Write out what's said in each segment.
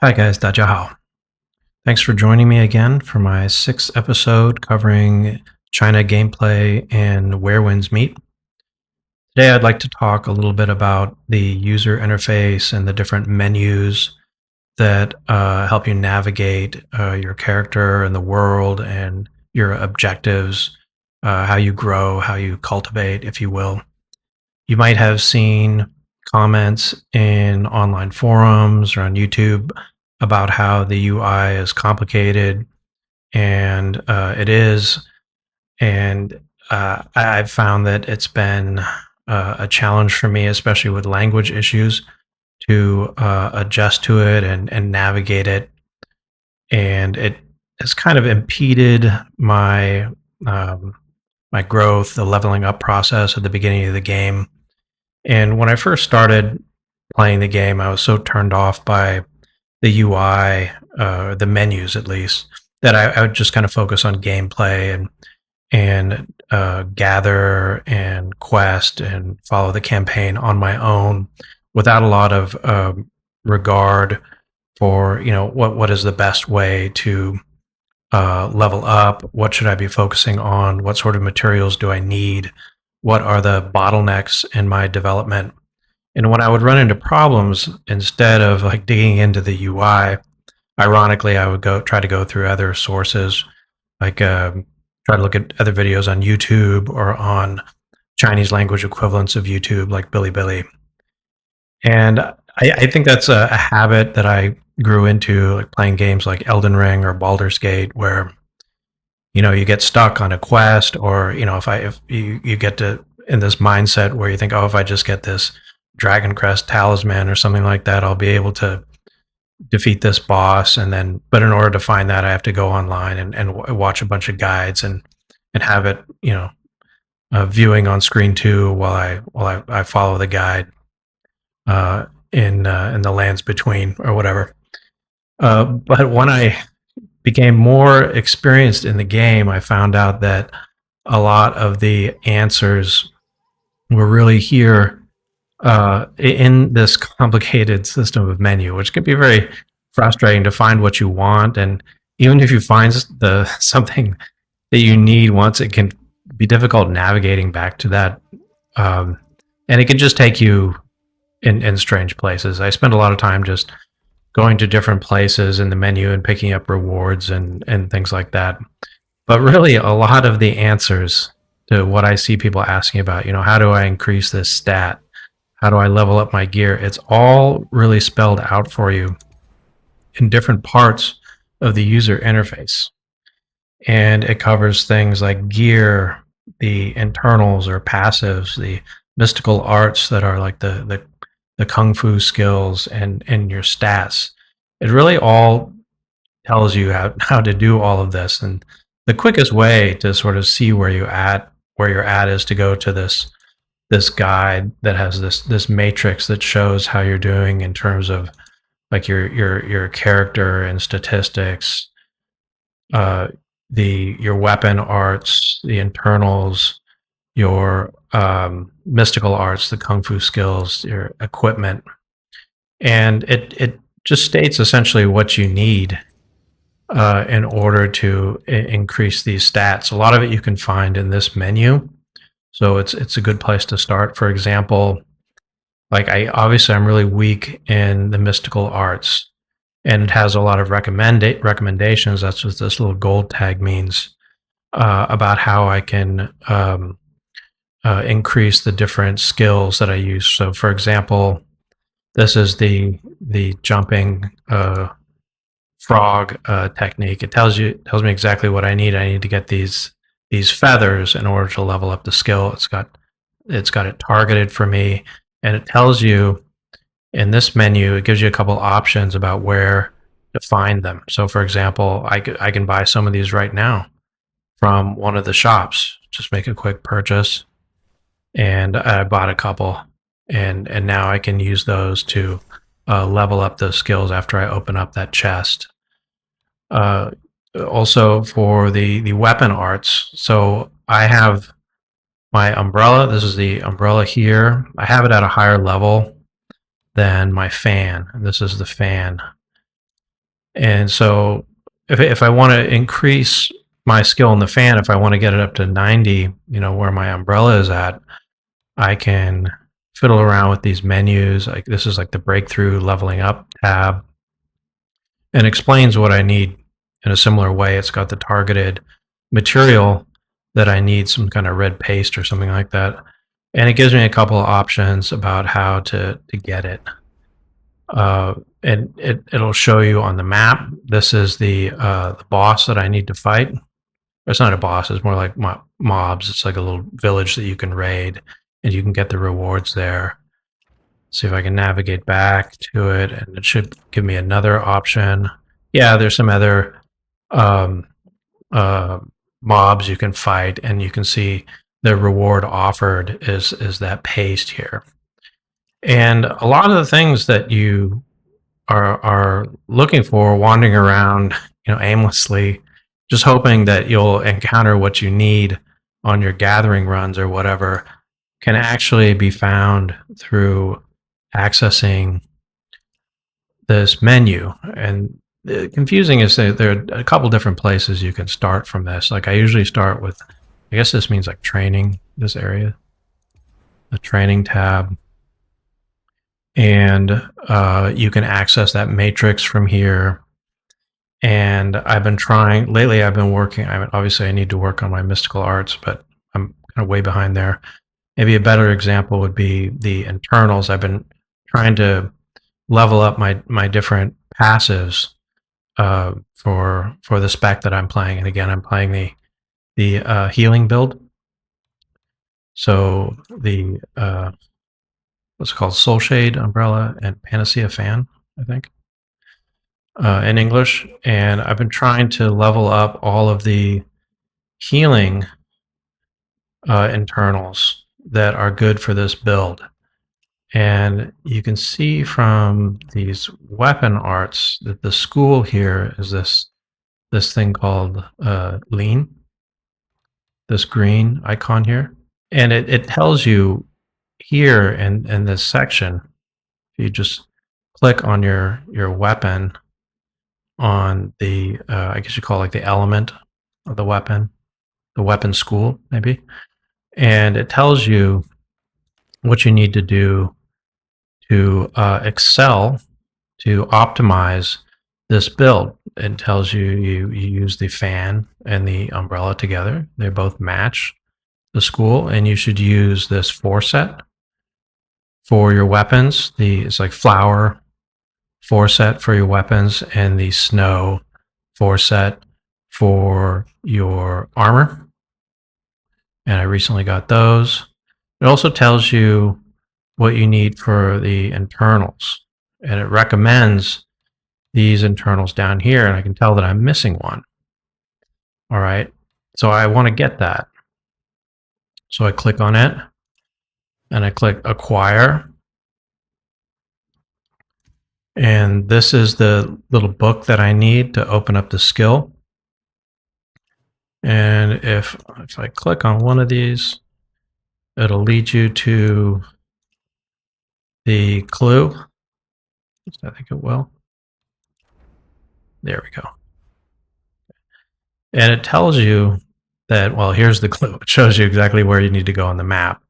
Hi guys, 大家好. Thanks for joining me again for my sixth episode covering China gameplay and Where Winds Meet. Today I'd like to talk a little bit about the user interface and the different menus that help you navigate your character and the world and your objectives, how you grow, how you cultivate, if you will. You might have seen comments in online forums or on YouTube about how the UI is complicated, and it is. And I've found that it's been a challenge for me, especially with language issues, to adjust to it and navigate it. And it has kind of impeded um, my growth, the leveling up process at the beginning of the game. And when I first started playing the game, I was so turned off by the UI, the menus at least, that I would just kind of focus on gameplay and gather and quest and follow the campaign on my own without a lot of regard for what is the best way to level up, what should I be focusing on, what sort of materials do I need, what are the bottlenecks in my development. And when I would run into problems, instead of like digging into the UI, ironically, I would go try to go through other sources, like try to look at other videos on YouTube or on Chinese language equivalents of YouTube, like Bilibili. And I think that's a habit that I grew into, like playing games like Elden Ring or Baldur's Gate, where you get stuck on a quest, or if you get to in this mindset where you think, oh, if I just get this Dragon Crest talisman or something like that, I'll be able to defeat this boss. And then, but in order to find that, I have to go online and watch a bunch of guides and have it, viewing on screen too while I follow the guide in the lands between or whatever. But when I became more experienced in the game, I found out that a lot of the answers were really here in this complicated system of menu, which can be very frustrating to find what you want. And even if you find the something that you need once, it can be difficult navigating back to that. And it can just take you in strange places. I spend a lot of time just going to different places in the menu and picking up rewards and things like that. But really, a lot of the answers to what I see people asking about, how do I increase this stat? How do I level up my gear? It's all really spelled out for you in different parts of the user interface. And it covers things like gear, the internals or passives, the mystical arts that are like the kung fu skills and your stats. It really all tells you how to do all of this. And the quickest way to sort of see where you're at is to go to this guide that has this matrix that shows how you're doing in terms of like your character and statistics, your weapon arts, the internals, your mystical arts, the kung fu skills, your equipment, and it just states essentially what you need in order to increase these stats. A lot of it you can find in this menu, so it's a good place to start. For example, like I'm really weak in the mystical arts, and it has a lot of recommendations. That's what this little gold tag means about how I can increase the different skills that I use. So, for example, this is the jumping frog technique. It tells me exactly what I need. I need to get these feathers in order to level up the skill. It's got it targeted for me, and it tells you in this menu. It gives you a couple options about where to find them. So, for example, I can buy some of these right now from one of the shops. Just make a quick purchase, and I bought a couple, and now I can use those to level up those skills after I open up that chest. Also for the weapon arts, so I have my umbrella. This is the umbrella here. I have it at a higher level than my fan. And this is the fan. And so if I want to increase my skill in the fan, if I want to get it up to 90, where my umbrella is at, I can fiddle around with these menus. Like this is like the breakthrough leveling up tab, and explains what I need in a similar way. It's got the targeted material that I need, some kind of red paste or something like that. And it gives me a couple of options about how to get it. And it'll show you on the map. This is the boss that I need to fight. It's not a boss. It's more like mobs. It's like a little village that you can raid, and you can get the rewards there. See if I can navigate back to it, and it should give me another option. Yeah, there's some other um, uh, mobs you can fight, and you can see the reward offered is that paste here. And a lot of the things that you are looking for, wandering around, aimlessly, just hoping that you'll encounter what you need on your gathering runs or whatever, can actually be found through accessing this menu. And confusing is that there are a couple different places you can start from this. Like I usually start with, I guess this means like training, this area, the training tab. And you can access that matrix from here. And I've been trying, lately I've been working, obviously I need to work on my mystical arts, but I'm kind of way behind there. Maybe a better example would be the internals. I've been trying to level up my different passives for the spec that I'm playing. And again, I'm playing the healing build. So the what's it called, Soul Shade, Umbrella, and Panacea Fan, I think, in English. And I've been trying to level up all of the healing internals that are good for this build. And you can see from these weapon arts that the school here is this thing called lean, this green icon here. And it tells you here in this section, if you just click on your weapon on the, I guess you call it like the element of the weapon school, maybe. And it tells you what you need to do to excel, to optimize this build. It tells you you use the fan and the umbrella together. They both match the school, and you should use this 4-set for your weapons. It's like flower 4-set for your weapons, and the snow 4-set for your armor. And I recently got those. It also tells you what you need for the internals, and it recommends these internals down here, and I can tell that I'm missing one. All right, so I want to get that. So I click on it, and I click acquire. And this is the little book that I need to open up the skill. And if I click on one of these, it'll lead you to the clue. I think it will. There we go. And it tells you that, well, here's the clue. It shows you exactly where you need to go on the map.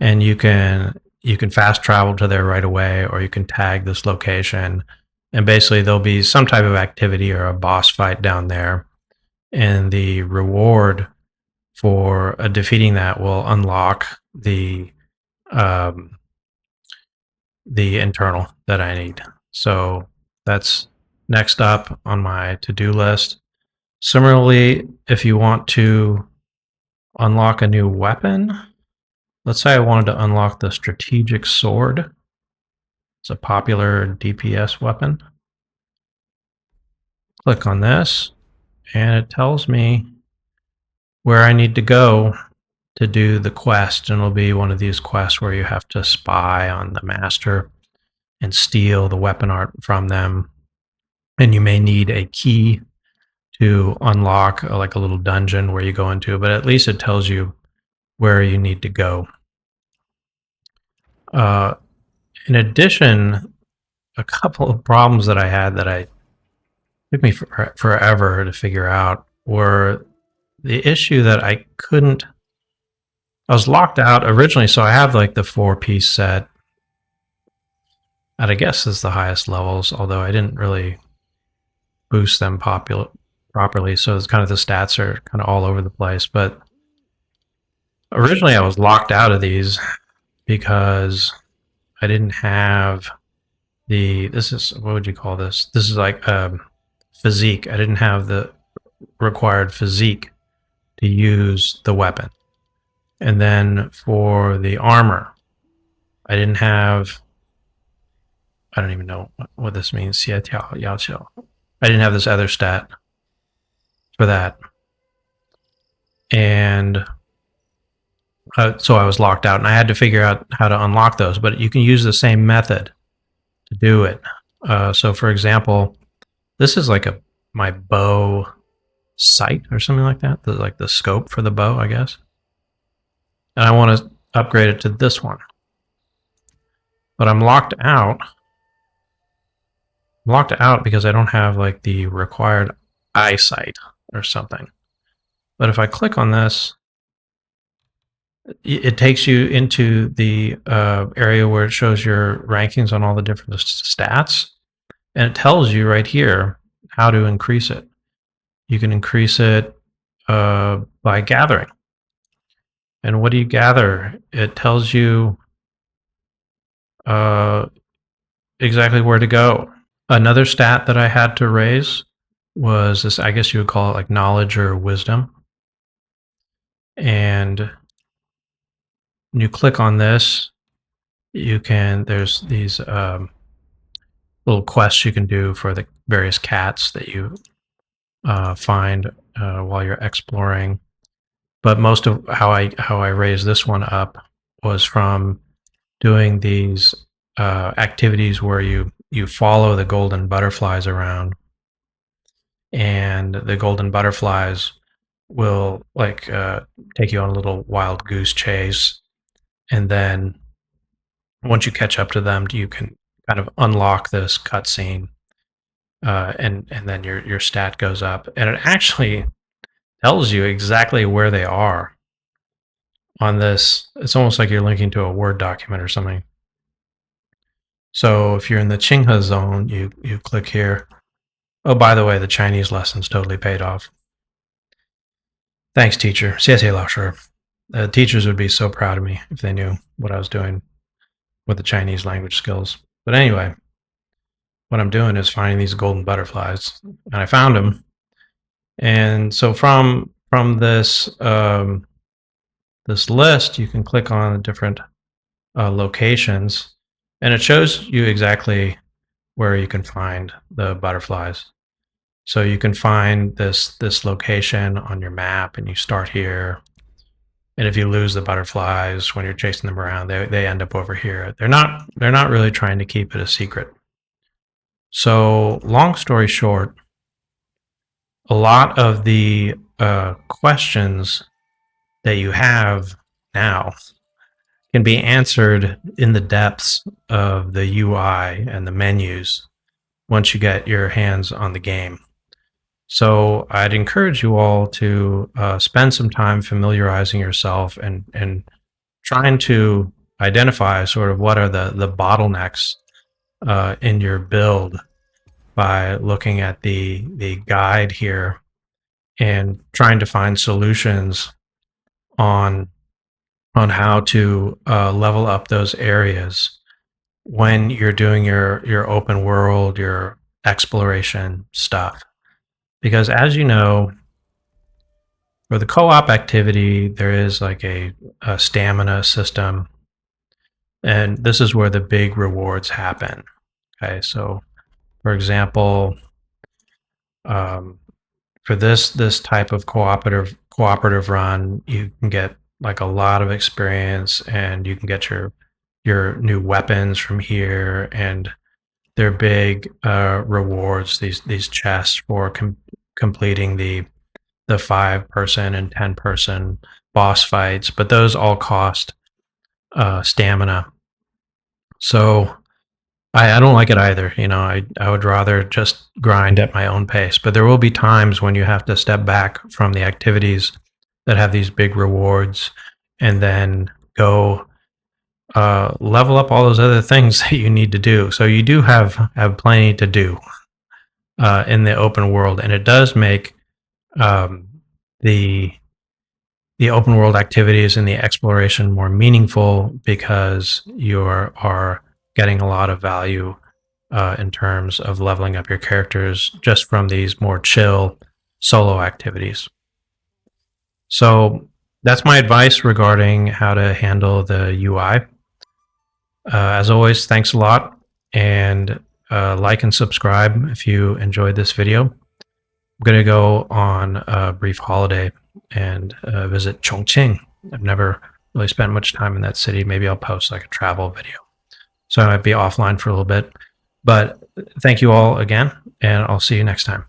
And you can fast travel to there right away, or you can tag this location. And basically there'll be some type of activity or a boss fight down there. And the reward for defeating that will unlock the internal that I need. So that's next up on my to-do list. Similarly, if you want to unlock a new weapon, let's say I wanted to unlock the strategic sword. It's a popular DPS weapon. Click on this, and it tells me where I need to go to do the quest. And it'll be one of these quests where you have to spy on the master and steal the weapon art from them. And you may need a key to unlock like a little dungeon where you go into, but at least it tells you where you need to go. In addition, a couple of problems that I had that I took me forever to figure out were the issue that I was locked out originally. So I have like the 4-piece set that I guess is the highest levels, although I didn't really boost them properly. So it's kind of the stats are kind of all over the place. But originally I was locked out of these because I didn't have this is, what would you call this? This is like physique. I didn't have the required physique to use the weapon. And then for the armor, I didn't have, I don't even know what this means. I didn't have this other stat for that. And so I was locked out, and I had to figure out how to unlock those. But you can use the same method to do it. So, for example, this is like my bow sight or something like that, like the scope for the bow, I guess. And I want to upgrade it to this one. But I'm locked out. I'm locked out because I don't have like the required eyesight or something. But if I click on this, it takes you into the area where it shows your rankings on all the different stats. And it tells you right here how to increase it. You can increase it by gathering. And what do you gather? It tells you exactly where to go. Another stat that I had to raise was this, I guess you would call it like knowledge or wisdom. And when you click on this, there's these little quests you can do for the various cats that you find while you're exploring. But most of how I raised this one up was from doing these activities where you follow the golden butterflies around, and the golden butterflies will like take you on a little wild goose chase, and then once you catch up to them, you can kind of unlock this cutscene, and then your stat goes up, and it actually tells you exactly where they are on this. It's almost like you're linking to a Word document or something. So if you're in the Qinghe zone, you click here. Oh, by the way, the Chinese lessons totally paid off. Thanks, teacher. 谢谢老师. Teachers would be so proud of me if they knew what I was doing with the Chinese language skills. But anyway, what I'm doing is finding these golden butterflies, and I found them. And so from this this list, you can click on the different locations, and it shows you exactly where you can find the butterflies. So you can find this location on your map, and you start here. And if you lose the butterflies when you're chasing them around, they end up over here. They're not really trying to keep it a secret. So long story short, a lot of the questions that you have now can be answered in the depths of the UI and the menus once you get your hands on the game. So I'd encourage you all to spend some time familiarizing yourself and trying to identify sort of what are the bottlenecks in your build by looking at the guide here and trying to find solutions on how to level up those areas when you're doing your open world, your exploration stuff. Because as you know, for the co-op activity, there is like a stamina system, and this is where the big rewards happen. Okay, so for example, for this type of cooperative run, you can get like a lot of experience, and you can get your new weapons from here, and they're big rewards. These chests for completing the 5-person and 10-person boss fights, but those all cost stamina. So I don't like it either. I would rather just grind at my own pace. But there will be times when you have to step back from the activities that have these big rewards and then go level up all those other things that you need to do. So you do have plenty to do in the open world, and it does make um, the the open world activities and the exploration more meaningful because you are getting a lot of value in terms of leveling up your characters just from these more chill solo activities. So that's my advice regarding how to handle the UI. As always, thanks a lot, and like and subscribe if you enjoyed this video. I'm going to go on a brief holiday and visit Chongqing. I've never really spent much time in that city. Maybe I'll post like a travel video. So I might be offline for a little bit. But thank you all again, and I'll see you next time.